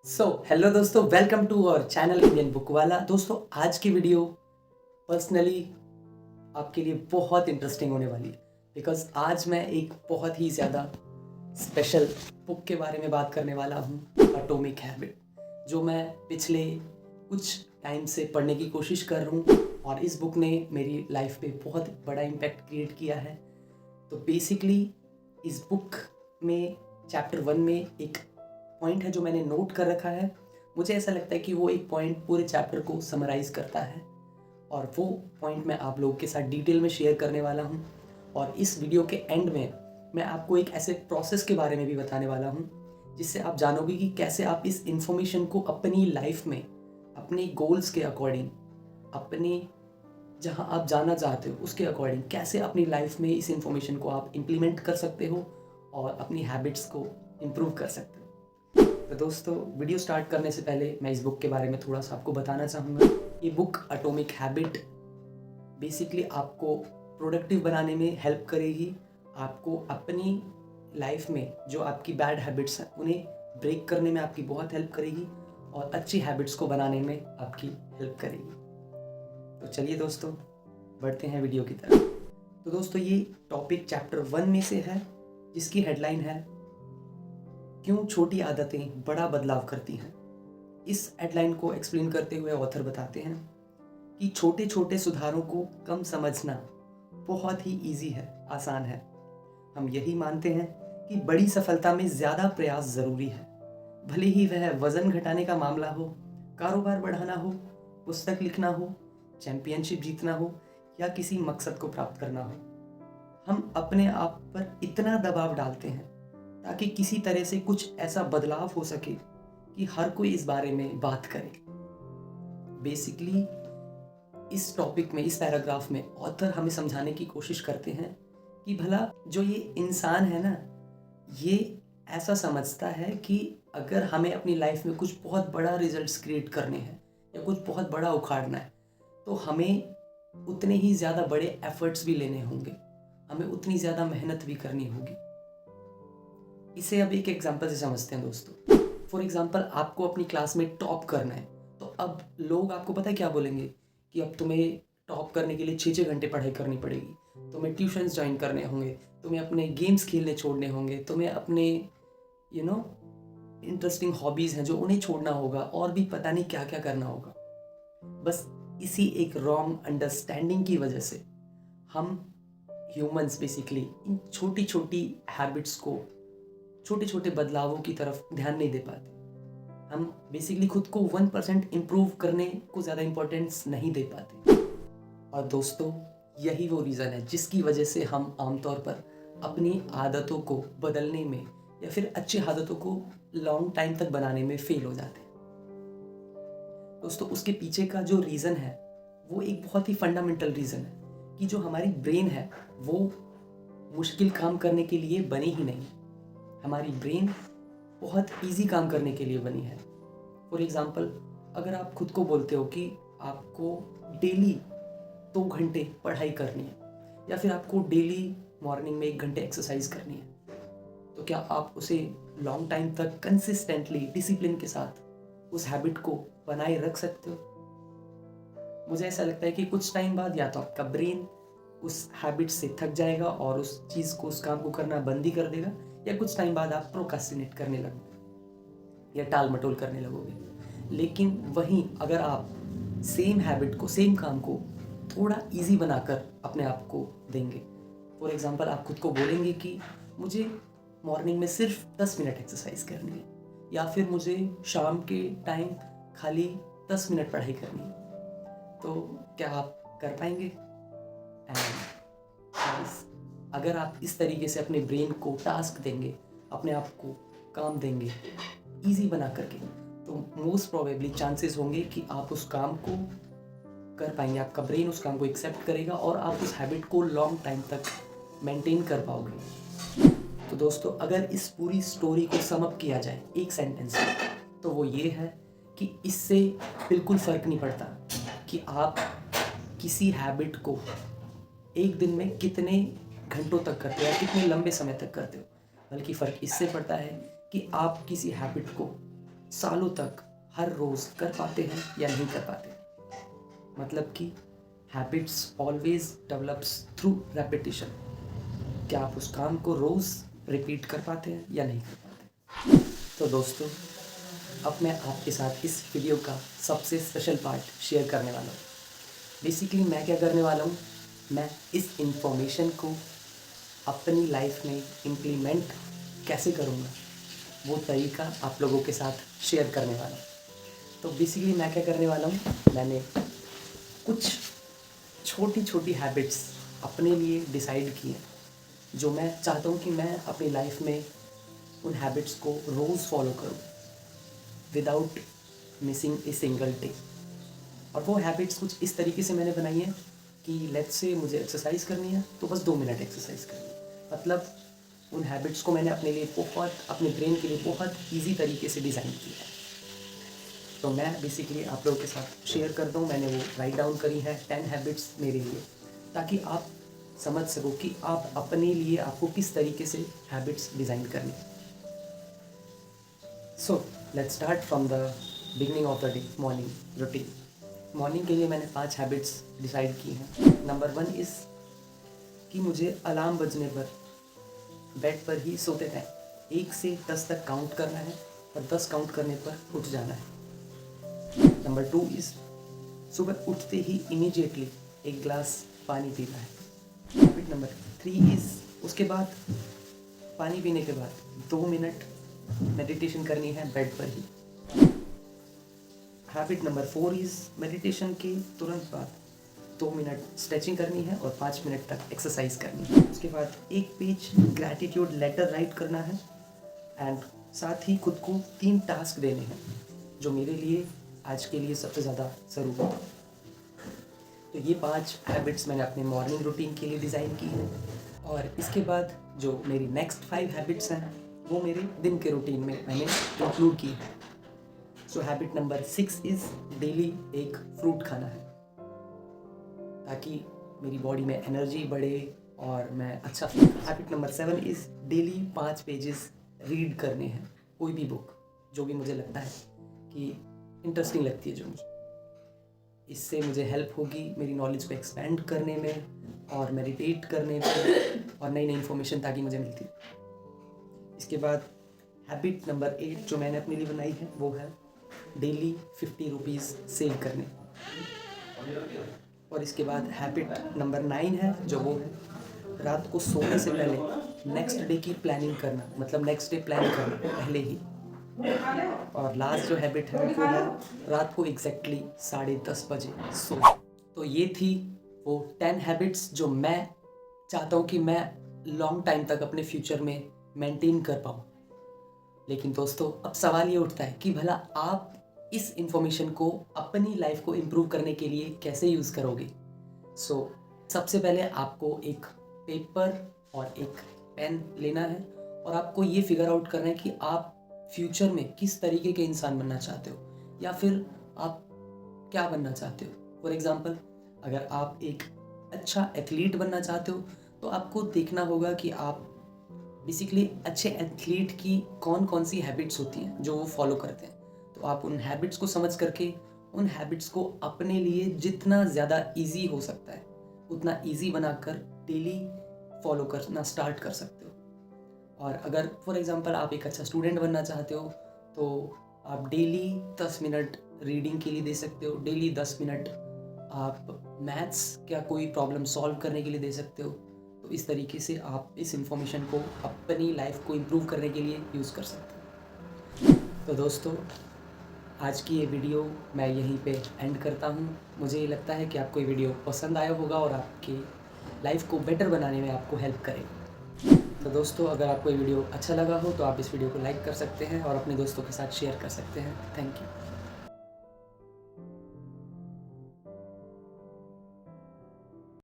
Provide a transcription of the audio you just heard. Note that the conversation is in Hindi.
हेलो दोस्तों, welcome to our channel Indian book वाला। दोस्तों, आज की वीडियो पर्सनली आपके लिए बहुत इंटरेस्टिंग होने वाली है बिकॉज आज मैं एक बहुत ही ज़्यादा स्पेशल बुक के बारे में बात करने वाला हूँ, एटॉमिक हैबिट, जो मैं पिछले कुछ टाइम से पढ़ने की कोशिश कर रहा हूँ और इस बुक ने मेरी लाइफ पे बहुत बड़ा इम्पैक्ट क्रिएट किया है। तो बेसिकली इस बुक में चैप्टर 1 में एक पॉइंट है जो मैंने नोट कर रखा है। मुझे ऐसा लगता है कि वो एक पॉइंट पूरे चैप्टर को समराइज़ करता है और वो पॉइंट मैं आप लोगों के साथ डिटेल में शेयर करने वाला हूँ। और इस वीडियो के एंड में मैं आपको एक ऐसे प्रोसेस के बारे में भी बताने वाला हूँ जिससे आप जानोगे कि कैसे आप इस इंफॉर्मेशन को अपनी लाइफ में, अपने गोल्स के अकॉर्डिंग, अपने जहाँ आप जाना चाहते हो उसके अकॉर्डिंग कैसे अपनी लाइफ में इस इंफॉर्मेशन को आप इम्प्लीमेंट कर सकते हो और अपनी हैबिट्स को इम्प्रूव कर सकते हो। तो दोस्तों, वीडियो स्टार्ट करने से पहले मैं इस बुक के बारे में थोड़ा सा आपको बताना चाहूँगा। ये बुक एटॉमिक हैबिट बेसिकली आपको प्रोडक्टिव बनाने में हेल्प करेगी, आपको अपनी लाइफ में जो आपकी बैड हैबिट्स हैं उन्हें ब्रेक करने में आपकी बहुत हेल्प करेगी और अच्छी हैबिट्स को बनाने में आपकी हेल्प करेगी। तो चलिए दोस्तों, बढ़ते हैं वीडियो की तरफ। तो दोस्तों, ये टॉपिक चैप्टर 1 में से है जिसकी हेडलाइन है क्यों छोटी आदतें बड़ा बदलाव करती हैं। इस हेडलाइन को एक्सप्लेन करते हुए ऑथर बताते हैं कि छोटे छोटे सुधारों को कम समझना बहुत ही इजी है, आसान है। हम यही मानते हैं कि बड़ी सफलता में ज़्यादा प्रयास ज़रूरी है, भले ही वह वज़न घटाने का मामला हो, कारोबार बढ़ाना हो, पुस्तक लिखना हो, चैंपियनशिप जीतना हो या किसी मकसद को प्राप्त करना हो। हम अपने आप पर इतना दबाव डालते हैं ताकि किसी तरह से कुछ ऐसा बदलाव हो सके कि हर कोई इस बारे में बात करे। बेसिकली इस टॉपिक में, इस पैराग्राफ में ऑथर हमें समझाने की कोशिश करते हैं कि भला जो ये इंसान है ना, ये ऐसा समझता है कि अगर हमें अपनी लाइफ में कुछ बहुत बड़ा रिजल्ट्स क्रिएट करने हैं या कुछ बहुत बड़ा उखाड़ना है तो हमें उतने ही ज़्यादा बड़े एफर्ट्स भी लेने होंगे, हमें उतनी ज़्यादा मेहनत भी करनी होगी। इसे अब एक एग्जांपल से समझते हैं दोस्तों। फॉर एग्जांपल, आपको अपनी क्लास में टॉप करना है तो अब लोग आपको पता है क्या बोलेंगे कि अब तुम्हें टॉप करने के लिए 6-6 घंटे पढ़ाई करनी पड़ेगी, तुम्हें ट्यूशन्स ज्वाइन करने होंगे, तुम्हें अपने गेम्स खेलने छोड़ने होंगे, तुम्हें अपने इंटरेस्टिंग हॉबीज़ हैं जो उन्हें छोड़ना होगा और भी पता नहीं क्या क्या करना होगा। बस इसी एक रॉन्ग अंडरस्टैंडिंग की वजह से हम ह्यूमंस बेसिकली इन छोटी छोटी हैबिट्स को, छोटे छोटे बदलावों की तरफ ध्यान नहीं दे पाते। हम बेसिकली खुद को 1% इम्प्रूव करने को ज़्यादा इम्पोर्टेंस नहीं दे पाते। और दोस्तों, यही वो रीज़न है जिसकी वजह से हम आमतौर पर अपनी आदतों को बदलने में या फिर अच्छी आदतों को लॉन्ग टाइम तक बनाने में फेल हो जाते हैं। दोस्तों, उसके पीछे का जो रीज़न है वो एक बहुत ही फंडामेंटल रीज़न है कि जो हमारी ब्रेन है वो मुश्किल काम करने के लिए बनी ही नहीं। हमारी ब्रेन बहुत इजी काम करने के लिए बनी है। फॉर एग्ज़ाम्पल, अगर आप खुद को बोलते हो कि आपको डेली 2 घंटे पढ़ाई करनी है या फिर आपको डेली मॉर्निंग में 1 घंटे एक्सरसाइज करनी है, तो क्या आप उसे लॉन्ग टाइम तक कंसिस्टेंटली, डिसिप्लिन के साथ उस हैबिट को बनाए रख सकते हो? मुझे ऐसा लगता है कि कुछ टाइम बाद या तो आपका ब्रेन उस हैबिट से थक जाएगा और उस चीज़ को, उस काम को करना बंद ही कर देगा, या कुछ टाइम बाद आप प्रोक्रास्टिनेट करने लगोगे या टाल मटोल करने लगोगे। लेकिन वहीं अगर आप सेम हैबिट को, सेम काम को थोड़ा इजी बनाकर अपने आप को देंगे, फॉर एग्जांपल आप खुद को बोलेंगे कि मुझे मॉर्निंग में सिर्फ 10 मिनट एक्सरसाइज करनी है या फिर मुझे शाम के टाइम खाली 10 मिनट पढ़ाई करनी है, तो क्या आप कर पाएंगे? अगर आप इस तरीके से अपने ब्रेन को टास्क देंगे, अपने आप को काम देंगे इजी बना करके, तो मोस्ट प्रोबेबली चांसेस होंगे कि आप उस काम को कर पाएंगे, आपका ब्रेन उस काम को एक्सेप्ट करेगा और आप उस हैबिट को लॉन्ग टाइम तक मेंटेन कर पाओगे। तो दोस्तों, अगर इस पूरी स्टोरी को सम अप किया जाए एक सेंटेंस में, तो वो ये है कि इससे बिल्कुल फ़र्क नहीं पड़ता कि आप किसी हैबिट को एक दिन में कितने घंटों तक करते हो या कितने लंबे समय तक करते हो, बल्कि फ़र्क इससे पड़ता है कि आप किसी हैबिट को सालों तक हर रोज़ कर पाते हैं या नहीं कर पाते। मतलब कि habits always develops through repetition. क्या आप उस काम को रोज़ रिपीट कर पाते हैं या नहीं कर पाते। तो दोस्तों, अब मैं आपके साथ इस वीडियो का सबसे स्पेशल पार्ट शेयर करने वाला हूँ। बेसिकली मैं क्या करने वाला हूँ, मैं इस इंफॉर्मेशन को अपनी लाइफ में इम्प्लीमेंट कैसे करूँगा वो तरीका आप लोगों के साथ शेयर करने वाला हूँ। तो बेसिकली मैं क्या करने वाला हूँ, मैंने कुछ छोटी छोटी हैबिट्स अपने लिए डिसाइड की हैं जो मैं चाहता हूँ कि मैं अपनी लाइफ में उन हैबिट्स को रोज़ फॉलो करूँ without missing a single day. और वो हैबिट्स कुछ इस तरीके से मैंने बनाई है कि लेट्स से मुझे एक्सरसाइज करनी है तो बस 2 मिनट एक्सरसाइज करनी है। मतलब उन हैबिट्स को मैंने अपने लिए अपने ब्रेन के लिए बहुत ईजी तरीके से डिज़ाइन किया है। तो मैं बेसिकली आप लोगों के साथ शेयर करता हूँ। मैंने वो राइट डाउन करी है 10 हैबिट्स मेरे लिए, ताकि आप समझ सको कि आप अपने लिए आपको किस तरीके से हैबिट्स डिज़ाइन करनी। So let's start from the beginning of the day, morning routine. Morning के लिए मैंने 5 हैबिट्स डिसाइड की हैं। नंबर 1 इज़ कि मुझे अलार्म बजने पर बेड पर ही सोते टाइम 1 से 10 तक काउंट करना है और 10 काउंट करने पर उठ जाना है। नंबर 2 इज़ सुबह उठते ही इमीडिएटली 1 गिलास पानी पीना है। हैबिट नंबर 3 इज़ उसके बाद पानी पीने के बाद 2 मिनट मेडिटेशन करनी है बेड पर ही। हैबिट नंबर 4 इज़ मेडिटेशन के तुरंत बाद 2 मिनट स्ट्रेचिंग करनी है और 5 मिनट तक एक्सरसाइज करनी है। उसके बाद 1 पेज ग्रैटिट्यूड लेटर राइट करना है एंड साथ ही खुद को 3 टास्क देने हैं जो मेरे लिए आज के लिए सबसे ज़्यादा ज़रूरी है। तो ये 5 हैबिट्स मैंने अपने मॉर्निंग रूटीन के लिए डिज़ाइन की है। और इसके बाद जो मेरी नेक्स्ट 5 हैबिट्स हैं वो मेरे दिन के रूटीन में मैंने इंक्लूड की है। सो हैबिट नंबर 6 इज़ डेली एक फ्रूट खाना है ताकि मेरी बॉडी में एनर्जी बढ़े और मैं अच्छा फील करूं। Habit number 7 is daily 5 pages read करने हैं, कोई भी बुक जो भी मुझे लगता है कि इंटरेस्टिंग लगती है जो मुझे। इससे मुझे हेल्प होगी मेरी नॉलेज को एक्सपेंड करने में और मेडिटेट करने में और नई नई इन्फॉर्मेशन ताकि मुझे मिलती। इसके बाद हैबिट नंबर 8 जो मैंने अपने लिए बनाई है वो है डेली 50 रुपीज़ सेव करने। और इसके बाद हैबिट नंबर 9 है जो वो है रात को सोने से पहले नेक्स्ट डे की प्लानिंग करना, मतलब नेक्स्ट डे प्लान करना पहले ही। और लास्ट जो हैबिट है वो है रात को एग्जैक्टली 10:30 बजे सो। तो ये थी वो 10 हैबिट्स जो मैं चाहता हूँ कि मैं लॉन्ग टाइम तक अपने फ्यूचर में मेंटेन कर पाऊँ। लेकिन दोस्तों, अब सवाल ये उठता है कि भला आप इस इंफॉर्मेशन को अपनी लाइफ को इम्प्रूव करने के लिए कैसे यूज़ करोगे। सबसे पहले आपको एक पेपर और एक पेन लेना है और आपको ये फिगर आउट करना है कि आप फ्यूचर में किस तरीके के इंसान बनना चाहते हो या फिर आप क्या बनना चाहते हो। फॉर एग्ज़ाम्पल, अगर आप एक अच्छा एथलीट बनना चाहते हो तो आपको देखना होगा कि आप बेसिकली अच्छे एथलीट की कौन कौन सी हैबिट्स होती हैं जो वो फॉलो करते हैं। तो आप उन हैबिट्स को समझ करके उन हैबिट्स को अपने लिए जितना ज़्यादा इजी हो सकता है उतना इजी बनाकर डेली फॉलो करना स्टार्ट कर सकते हो। और अगर फॉर एग्ज़ाम्पल आप एक अच्छा स्टूडेंट बनना चाहते हो तो आप डेली 10 मिनट रीडिंग के लिए दे सकते हो, डेली 10 मिनट आप मैथ्स क्या कोई प्रॉब्लम सॉल्व करने के लिए दे सकते हो। तो इस तरीके से आप इस इंफॉर्मेशन को अपनी लाइफ को इम्प्रूव करने के लिए यूज़ कर सकते हो। तो दोस्तों, आज की ये वीडियो मैं यहीं पे एंड करता हूँ। मुझे ये लगता है कि आपको ये वीडियो पसंद आया होगा और आपकी लाइफ को बेटर बनाने में आपको हेल्प करेगा। तो दोस्तों, अगर आपको ये वीडियो अच्छा लगा हो तो आप इस वीडियो को लाइक कर सकते हैं और अपने दोस्तों के साथ शेयर कर सकते हैं। Thank you.